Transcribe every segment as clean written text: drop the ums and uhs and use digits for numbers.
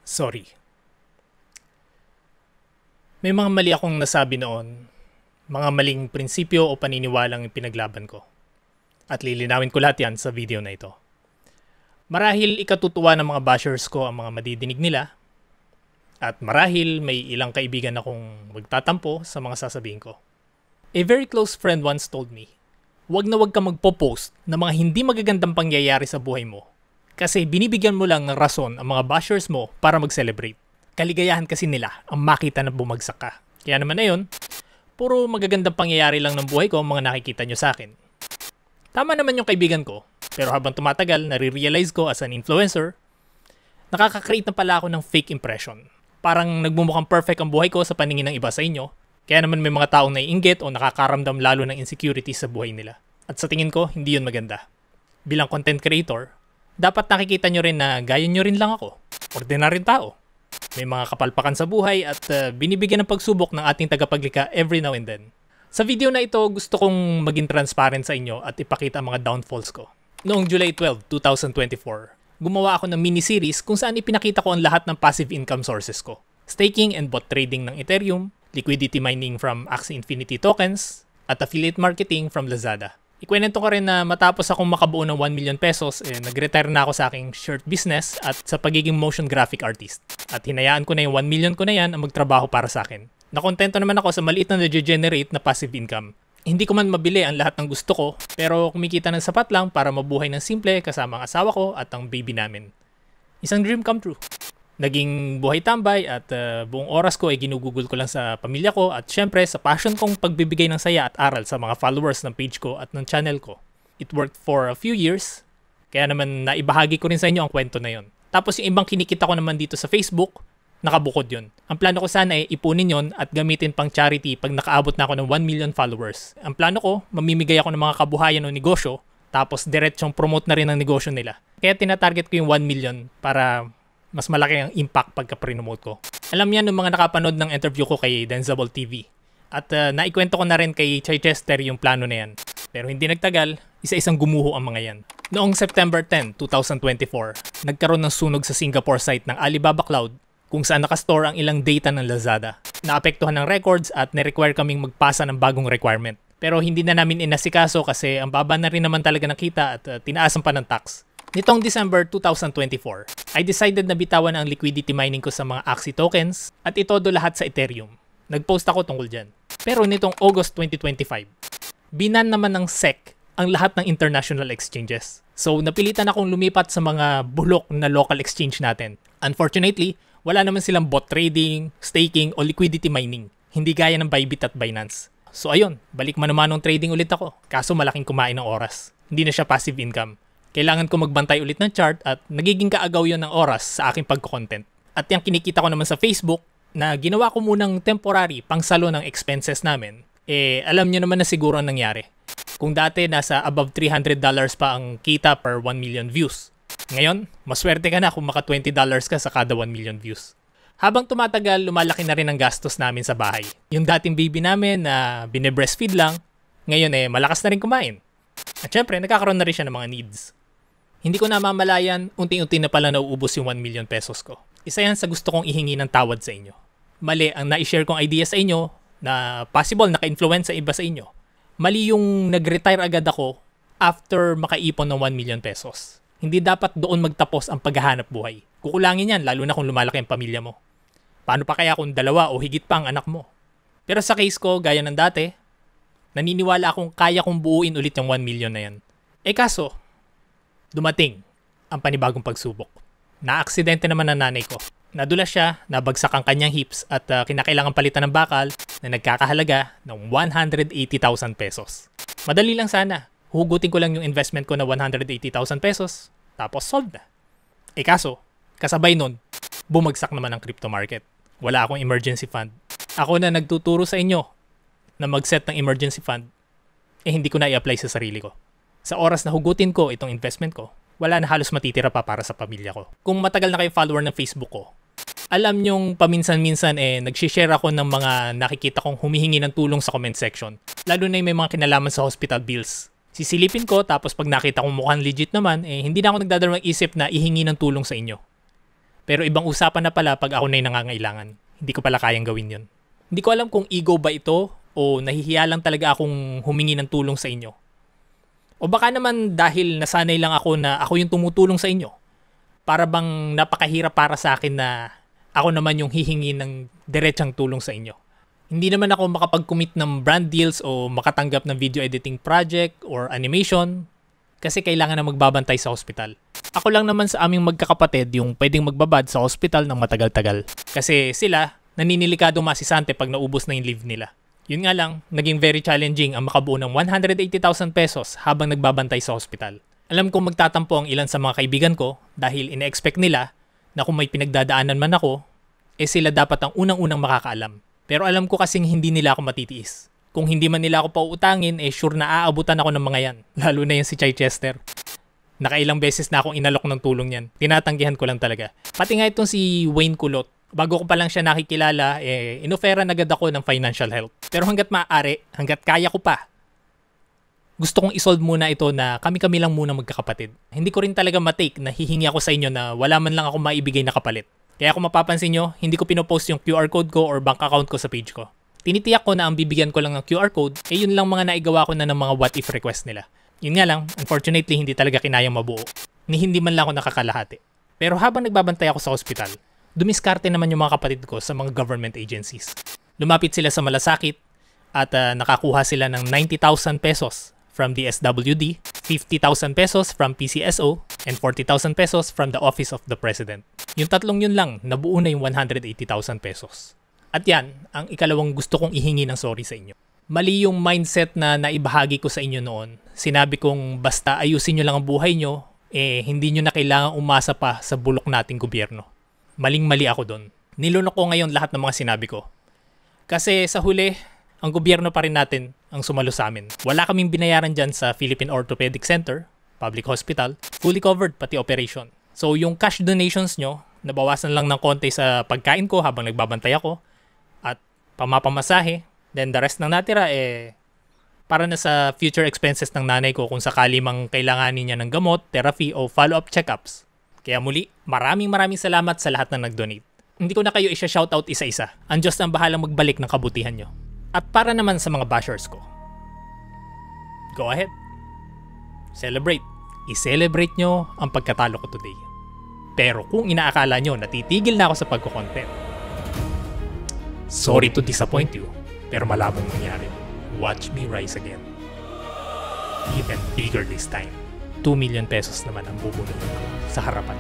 Sorry. May mga mali akong nasabi noon, mga maling prinsipyo o paniniwalang pinaglaban ko. At lilinawin ko lahat yan sa video na ito. Marahil ikatutuwa ng mga bashers ko ang mga madidinig nila, at marahil may ilang kaibigan akong magtatampo sa mga sasabihin ko. A very close friend once told me, wag na wag ka magpo-post ng mga hindi magagandang pangyayari sa buhay mo kasi binibigyan mo lang ng rason ang mga bashers mo para mag-celebrate. Kaligayahan kasi nila ang makita na bumagsak ka. Kaya naman na yun, puro magagandang pangyayari lang ng buhay ko ang mga nakikita nyo sa akin. Tama naman yung kaibigan ko, pero habang tumatagal, nare-realize ko as an influencer, nakaka-create na pala ako ng fake impression. Parang nagmumukhang perfect ang buhay ko sa paningin ng iba sa inyo, kaya naman may mga taong naiinggit o nakakaramdam lalo ng insecurity sa buhay nila. At sa tingin ko, hindi yun maganda. Bilang content creator, dapat nakikita nyo rin na gaya nyo rin lang ako. Ordinaryong tao. May mga kapalpakan sa buhay at binibigyan ng pagsubok ng ating tagapaglikha every now and then. Sa video na ito, gusto kong maging transparent sa inyo at ipakita ang mga downfalls ko. Noong July 12, 2024, gumawa ako ng mini-series kung saan ipinakita ko ang lahat ng passive income sources ko. Staking and bot trading ng Ethereum, liquidity mining from Axie Infinity tokens, at affiliate marketing from Lazada. Ikwento ko rin na matapos akong makabuo ng 1 million pesos, nag-retire na ako sa aking shirt business at sa pagiging motion graphic artist. At hinayaan ko na yung 1 million ko na yan ang magtrabaho para sa akin. Nakontento naman ako sa maliit na nag-generate na passive income. Hindi ko man mabili ang lahat ng gusto ko, pero kumikita ng sapat lang para mabuhay ng simple kasama ang asawa ko at ang baby namin. Isang dream come true. Naging buhay tambay at buong oras ko ay ginugugol ko lang sa pamilya ko at syempre sa passion kong pagbibigay ng saya at aral sa mga followers ng page ko at ng channel ko. It worked for a few years, kaya naman naibahagi ko rin sa inyo ang kwento na yon. Tapos yung ibang kinikita ko naman dito sa Facebook, nakabukod yon. Ang plano ko sana ay ipunin yon at gamitin pang charity pag nakaabot na ako ng 1 million followers. Ang plano ko, mamimigay ako ng mga kabuhayan o negosyo, tapos diretsong promote na rin ang negosyo nila. Kaya tinatarget ko yung 1 million para mas malaki ang impact pagka-promote ko. Alam niyan ng mga nakapanood ng interview ko kay Denzable TV. At naikwento ko na rin kay Chichester yung plano na yan. Pero hindi nagtagal, isa-isang gumuho ang mga yan. Noong September 10, 2024, nagkaroon ng sunog sa Singapore site ng Alibaba Cloud kung saan nakastore ang ilang data ng Lazada. Naapektuhan ng records at na-require kaming magpasa ng bagong requirement. Pero hindi na namin inasikaso kasi ang baba na rin naman talaga ng kita at tinaasan pa ng tax. Nitong December 2024, I decided na bitawan ang liquidity mining ko sa mga Axie tokens at itodo lahat sa Ethereum. Nag-post ako tungkol dyan. Pero nitong August 2025, binan naman ng SEC ang lahat ng international exchanges. So napilitan akong lumipat sa mga bulok na local exchange natin. Unfortunately, wala naman silang bot trading, staking o liquidity mining. Hindi gaya ng Bybit at Binance. So ayun, balik mano-manong trading ulit ako. Kaso malaking kumain ng oras. Hindi na siya passive income. Kailangan ko magbantay ulit ng chart at nagiging kaagaw yon ng oras sa aking pagko-content. At yung kinikita ko naman sa Facebook na ginawa ko munang temporary pangsalo ng expenses namin, alam nyo naman na siguro ang nangyari. Kung dati nasa above $300 pa ang kita per 1 million views. Ngayon, maswerte ka na kung maka $20 ka sa kada 1 million views. Habang tumatagal, lumalaki na rin ang gastos namin sa bahay. Yung dating baby namin na bine-breastfeed lang, ngayon malakas na rin kumain. At syempre, nagkakaroon na rin siya ng mga needs. Hindi ko namamalayan, unti-unti na pala nauubos yung 1 million pesos ko. Isa yan sa gusto kong ihingi ng tawad sa inyo. Mali ang na-share kong idea sa inyo na possible naka-influence sa iba sa inyo. Mali yung nag-retire agad ako after makaipon ng 1 million pesos. Hindi dapat doon magtapos ang paghahanap buhay. Kukulangin yan lalo na kung lumalaki ang pamilya mo. Paano pa kaya kung 2 o higit pa ang anak mo? Pero sa case ko, gaya ng dati, naniniwala akong kaya kong buuin ulit yung 1 million na yan. Kaso, dumating ang panibagong pagsubok. Na-aksidente naman ang nanay ko. Nadulas siya, nabagsak ang kanyang hips at kinakailangan palitan ng bakal na nagkakahalaga ng 180,000 pesos. Madali lang sana. Hugutin ko lang yung investment ko na 180,000 pesos tapos solved na. Kaso, kasabay nun, bumagsak naman ang crypto market. Wala akong emergency fund. Ako na nagtuturo sa inyo na mag-set ng emergency fund, hindi ko na i-apply sa sarili ko. Sa oras na hugutin ko itong investment ko, wala na halos matitira pa para sa pamilya ko. Kung matagal na kayo follower ng Facebook ko, alam nyong paminsan-minsan nag-share ako ng mga nakikita kong humihingi ng tulong sa comment section. Lalo na yung may mga kinalaman sa hospital bills. Sisilipin ko tapos pag nakita kong mukhang legit naman, hindi na ako nagdadalawang isip na ihingi ng tulong sa inyo. Pero ibang usapan na pala pag ako na yung nangangailangan. Hindi ko pala kayang gawin yun. Hindi ko alam kung ego ba ito o nahihiya lang talaga akong humingi ng tulong sa inyo. O baka naman dahil nasanay lang ako na ako yung tumutulong sa inyo. Para bang napakahirap para sa akin na ako naman yung hihingi ng diretsang tulong sa inyo. Hindi naman ako makapag-commit ng brand deals o makatanggap ng video editing project or animation kasi kailangan na magbabantay sa hospital. Ako lang naman sa aming magkakapatid yung pwedeng magbabad sa hospital ng matagal-tagal. Kasi sila, naninilikado masisante pag naubos na yung leave nila. Yun nga lang, naging very challenging ang makabuo ng 180,000 pesos habang nagbabantay sa hospital. Alam kong magtatampo ang ilan sa mga kaibigan ko dahil ine-expect nila na kung may pinagdadaanan man ako, sila dapat ang unang-unang makakaalam. Pero alam ko kasing hindi nila ako matitiis. Kung hindi man nila ako pauutangin, sure na aabutan ako ng mga yan. Lalo na yan si Chichester. Nakailang beses na akong inalok ng tulong yan. Tinatanggihan ko lang talaga. Pati nga itong si Wayne Kulot. Bago ko pa lang siya nakikilala, inoferan agad ako ng financial help. Pero hanggat maaari, hanggat kaya ko pa, gusto kong isolve muna ito na kami-kami lang muna magkakapatid. Hindi ko rin talaga matake na hihingi ako sa inyo na wala man lang ako maibigay na kapalit. Kaya kung mapapansin nyo, hindi ko pinopost yung QR code ko or bank account ko sa page ko. Tinitiyak ko na ang bibigyan ko lang ng QR code, yun lang mga naigawa ko na ng mga what if request nila. Yun nga lang, unfortunately hindi talaga kinayang mabuo. Ni hindi man lang ako nakakalahati. Pero habang nagbabantay ako sa ospital, dumiskarte naman yung mga kapatid ko sa mga government agencies. Lumapit sila sa malasakit at nakakuha sila ng 90,000 pesos from the SWD, 50,000 pesos from PCSO, and 40,000 pesos from the Office of the President. Yung tatlong yun lang, nabuo na yung 180,000 pesos. At yan, ang ikalawang gusto kong ihingi ng sorry sa inyo. Mali yung mindset na naibahagi ko sa inyo noon. Sinabi kong basta ayusin nyo lang ang buhay nyo, hindi nyo na kailangang umasa pa sa bulok nating gobyerno. Maling-mali ako doon. Nilunok ko ngayon lahat ng mga sinabi ko. Kasi sa huli, ang gobyerno pa rin natin ang sumalo sa amin. Wala kaming binayaran dyan sa Philippine Orthopedic Center, public hospital, fully covered pati operation. So yung cash donations nyo, nabawasan lang ng konti sa pagkain ko habang nagbabantay ako at pamapamasahe. Then the rest ng natira para na sa future expenses ng nanay ko kung sakali mang kailanganin niya ng gamot, therapy o follow-up checkups. Kaya muli, maraming salamat sa lahat na nag-donate. Hindi ko na kayo isa-shoutout isa-isa. Ang Diyos ang bahalang magbalik ng kabutihan nyo. At para naman sa mga bashers ko, go ahead. Celebrate. I-celebrate nyo ang pagkatalo ko today. Pero kung inaakala nyo na titigil na ako sa pagko-content, sorry to disappoint you, pero malabong nangyari. Watch me rise again. Even bigger this time. 2 million pesos naman ang bubunuin ko sa harapan.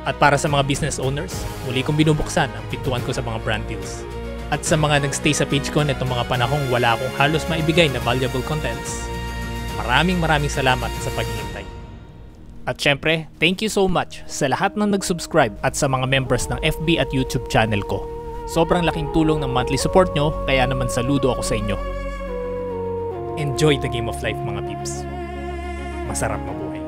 At para sa mga business owners, muli kong binubuksan ang pintuan ko sa mga brand deals. At sa mga nagstay sa page ko nitong mga panahong wala akong halos maibigay na valuable contents, maraming salamat sa paghihintay. At syempre, thank you so much sa lahat ng nag-subscribe at sa mga members ng FB at YouTube channel ko. Sobrang laking tulong ng monthly support nyo, kaya naman saludo ako sa inyo. Enjoy the game of life mga peeps. Masarap mabuhay.